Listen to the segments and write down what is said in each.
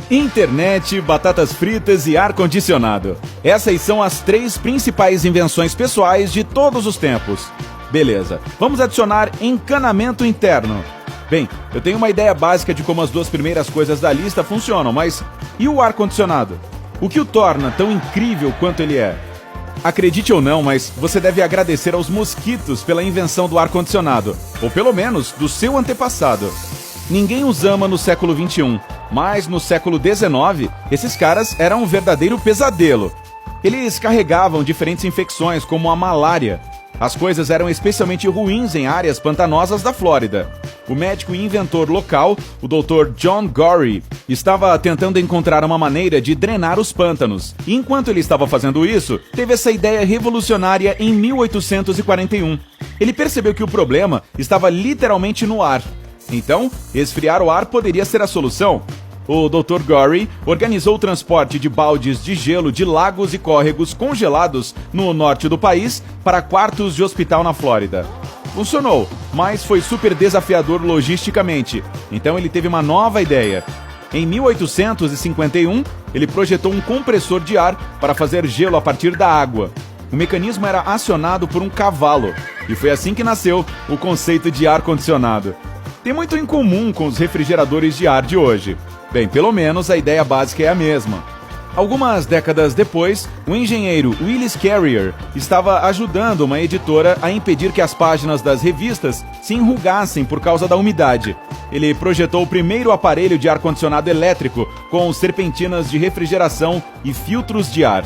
Internet, batatas fritas e ar-condicionado. Essas são as 3 principais invenções pessoais de todos os tempos. Beleza, vamos adicionar encanamento interno. Bem, eu tenho uma ideia básica de como as 2 primeiras coisas da lista funcionam, mas e o ar-condicionado? O que o torna tão incrível quanto ele é? Acredite ou não, mas você deve agradecer aos mosquitos pela invenção do ar-condicionado, ou pelo menos do seu antepassado. Ninguém os ama no século XXI, mas no século XIX, esses caras eram um verdadeiro pesadelo. Eles carregavam diferentes infecções, como a malária. As coisas eram especialmente ruins em áreas pantanosas da Flórida. O médico e inventor local, o Dr. John Gorrie, estava tentando encontrar uma maneira de drenar os pântanos. E enquanto ele estava fazendo isso, teve essa ideia revolucionária em 1841. Ele percebeu que o problema estava literalmente no ar. Então, esfriar o ar poderia ser a solução. O Dr. Gorrie organizou o transporte de baldes de gelo de lagos e córregos congelados no norte do país para quartos de hospital na Flórida. Funcionou, mas foi super desafiador logisticamente, então ele teve uma nova ideia. Em 1851, ele projetou um compressor de ar para fazer gelo a partir da água. O mecanismo era acionado por um cavalo, e foi assim que nasceu o conceito de ar-condicionado. Tem muito em comum com os refrigeradores de ar de hoje. Bem, pelo menos a ideia básica é a mesma. Algumas décadas depois, o engenheiro Willis Carrier estava ajudando uma editora a impedir que as páginas das revistas se enrugassem por causa da umidade. Ele projetou o primeiro aparelho de ar-condicionado elétrico com serpentinas de refrigeração e filtros de ar.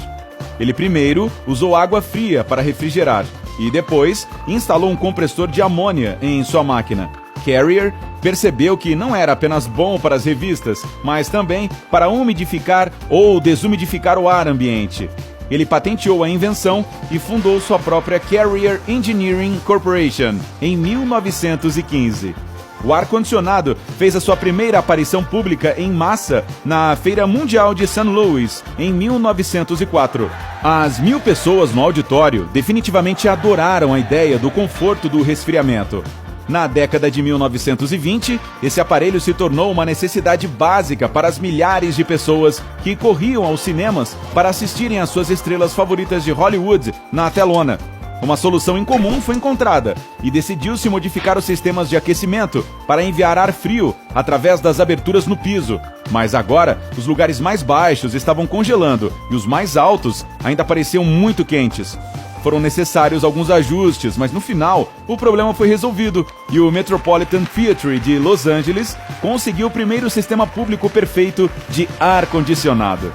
Ele primeiro usou água fria para refrigerar e depois instalou um compressor de amônia em sua máquina. Carrier percebeu que não era apenas bom para as revistas, mas também para umidificar ou desumidificar o ar ambiente. Ele patenteou a invenção e fundou sua própria Carrier Engineering Corporation em 1915. O ar-condicionado fez a sua primeira aparição pública em massa na Feira Mundial de St. Louis, em 1904. As 1.000 pessoas no auditório definitivamente adoraram a ideia do conforto do resfriamento. Na década de 1920, esse aparelho se tornou uma necessidade básica para as milhares de pessoas que corriam aos cinemas para assistirem às suas estrelas favoritas de Hollywood na telona. Uma solução incomum foi encontrada e decidiu-se modificar os sistemas de aquecimento para enviar ar frio através das aberturas no piso. Mas agora, os lugares mais baixos estavam congelando e os mais altos ainda pareciam muito quentes. Foram necessários alguns ajustes, mas no final, o problema foi resolvido e o Metropolitan Theatre de Los Angeles conseguiu o primeiro sistema público perfeito de ar-condicionado.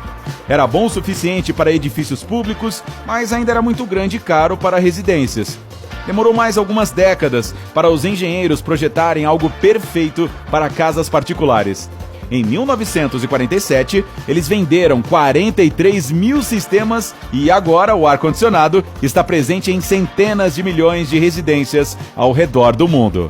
Era bom o suficiente para edifícios públicos, mas ainda era muito grande e caro para residências. Demorou mais algumas décadas para os engenheiros projetarem algo perfeito para casas particulares. Em 1947, eles venderam 43 mil sistemas e agora o ar-condicionado está presente em centenas de milhões de residências ao redor do mundo.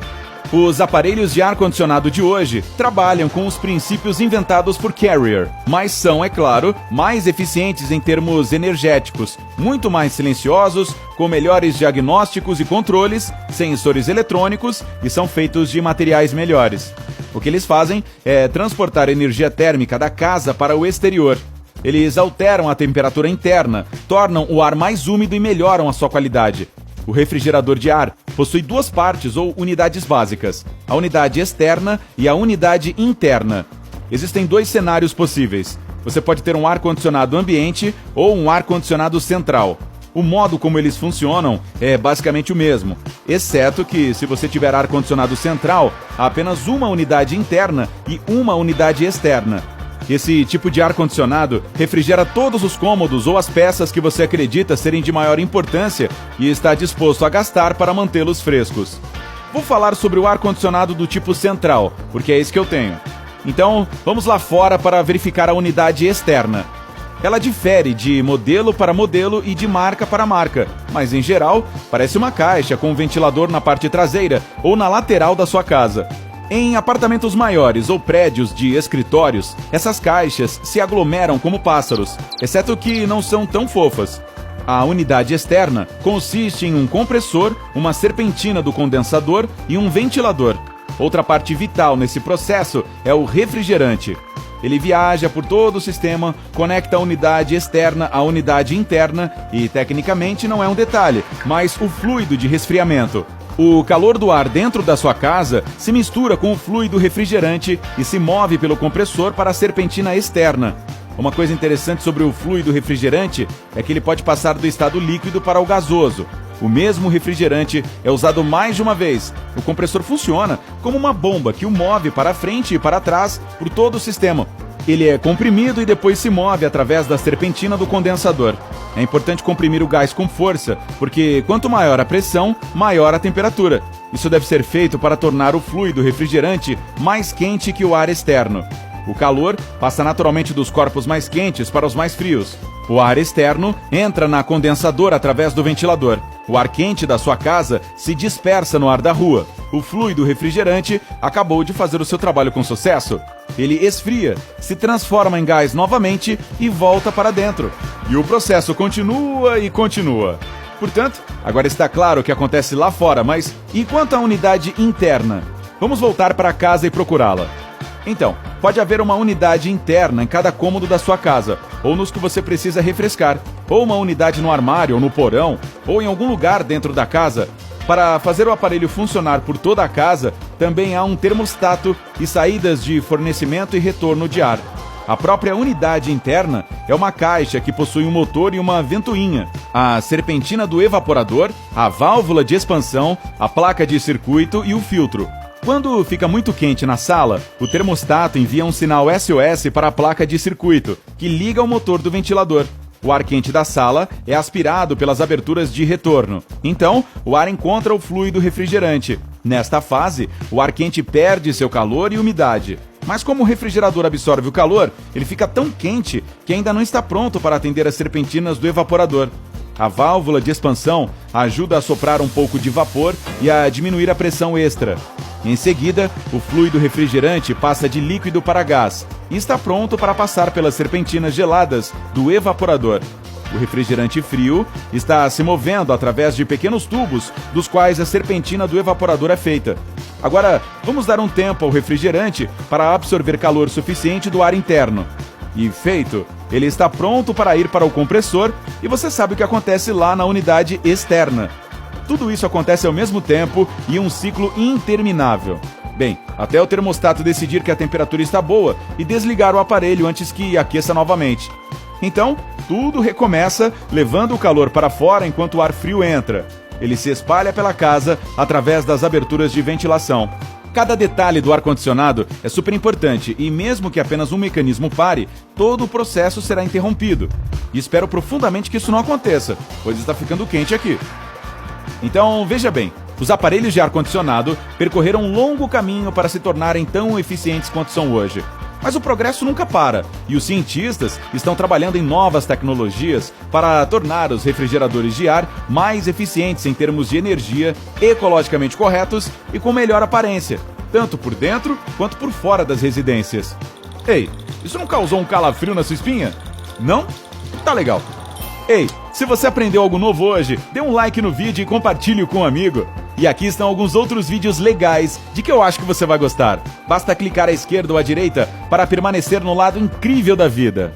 Os aparelhos de ar-condicionado de hoje trabalham com os princípios inventados por Carrier, mas são, é claro, mais eficientes em termos energéticos, muito mais silenciosos, com melhores diagnósticos e controles, sensores eletrônicos e são feitos de materiais melhores. O que eles fazem é transportar energia térmica da casa para o exterior. Eles alteram a temperatura interna, tornam o ar mais úmido e melhoram a sua qualidade. O refrigerador de ar possui 2 partes ou unidades básicas, a unidade externa e a unidade interna. Existem 2 cenários possíveis. Você pode ter um ar-condicionado ambiente ou um ar-condicionado central. O modo como eles funcionam é basicamente o mesmo, exceto que se você tiver ar-condicionado central, há apenas uma unidade interna e uma unidade externa. Esse tipo de ar-condicionado refrigera todos os cômodos ou as peças que você acredita serem de maior importância e está disposto a gastar para mantê-los frescos. Vou falar sobre o ar-condicionado do tipo central, porque é esse que eu tenho. Então, vamos lá fora para verificar a unidade externa. Ela difere de modelo para modelo e de marca para marca, mas em geral parece uma caixa com um ventilador na parte traseira ou na lateral da sua casa. Em apartamentos maiores ou prédios de escritórios, essas caixas se aglomeram como pássaros, exceto que não são tão fofas. A unidade externa consiste em um compressor, uma serpentina do condensador e um ventilador. Outra parte vital nesse processo é o refrigerante. Ele viaja por todo o sistema, conecta a unidade externa à unidade interna e, tecnicamente, não é um detalhe, mas o fluido de resfriamento. O calor do ar dentro da sua casa se mistura com o fluido refrigerante e se move pelo compressor para a serpentina externa. Uma coisa interessante sobre o fluido refrigerante é que ele pode passar do estado líquido para o gasoso. O mesmo refrigerante é usado mais de uma vez. O compressor funciona como uma bomba que o move para frente e para trás por todo o sistema. Ele é comprimido e depois se move através da serpentina do condensador. É importante comprimir o gás com força, porque quanto maior a pressão, maior a temperatura. Isso deve ser feito para tornar o fluido refrigerante mais quente que o ar externo. O calor passa naturalmente dos corpos mais quentes para os mais frios. O ar externo entra na condensadora através do ventilador. O ar quente da sua casa se dispersa no ar da rua. O fluido refrigerante acabou de fazer o seu trabalho com sucesso. Ele esfria, se transforma em gás novamente e volta para dentro. E o processo continua e continua. Portanto, agora está claro o que acontece lá fora, mas e quanto à unidade interna? Vamos voltar para casa e procurá-la. Então, pode haver uma unidade interna em cada cômodo da sua casa, ou nos que você precisa refrescar, ou uma unidade no armário ou no porão, ou em algum lugar dentro da casa. Para fazer o aparelho funcionar por toda a casa, também há um termostato e saídas de fornecimento e retorno de ar. A própria unidade interna é uma caixa que possui um motor e uma ventoinha, a serpentina do evaporador, a válvula de expansão, a placa de circuito e o filtro. Quando fica muito quente na sala, o termostato envia um sinal SOS para a placa de circuito, que liga ao motor do ventilador. O ar quente da sala é aspirado pelas aberturas de retorno. Então, o ar encontra o fluido refrigerante. Nesta fase, o ar quente perde seu calor e umidade. Mas como o refrigerador absorve o calor, ele fica tão quente que ainda não está pronto para atender as serpentinas do evaporador. A válvula de expansão ajuda a soprar um pouco de vapor e a diminuir a pressão extra. Em seguida, o fluido refrigerante passa de líquido para gás e está pronto para passar pelas serpentinas geladas do evaporador. O refrigerante frio está se movendo através de pequenos tubos, dos quais a serpentina do evaporador é feita. Agora, vamos dar um tempo ao refrigerante para absorver calor suficiente do ar interno. E feito, ele está pronto para ir para o compressor e você sabe o que acontece lá na unidade externa. Tudo isso acontece ao mesmo tempo e um ciclo interminável. Bem, até o termostato decidir que a temperatura está boa e desligar o aparelho antes que aqueça novamente. Então, tudo recomeça, levando o calor para fora enquanto o ar frio entra. Ele se espalha pela casa através das aberturas de ventilação. Cada detalhe do ar-condicionado é super importante e mesmo que apenas um mecanismo pare, todo o processo será interrompido. E espero profundamente que isso não aconteça, pois está ficando quente aqui. Então, veja bem, os aparelhos de ar-condicionado percorreram um longo caminho para se tornarem tão eficientes quanto são hoje. Mas o progresso nunca para, e os cientistas estão trabalhando em novas tecnologias para tornar os refrigeradores de ar mais eficientes em termos de energia, ecologicamente corretos e com melhor aparência, tanto por dentro quanto por fora das residências. Ei, isso não causou um calafrio na sua espinha? Não? Tá legal. Ei, se você aprendeu algo novo hoje, dê um like no vídeo e compartilhe com um amigo. E aqui estão alguns outros vídeos legais de que eu acho que você vai gostar. Basta clicar à esquerda ou à direita para permanecer no lado incrível da vida.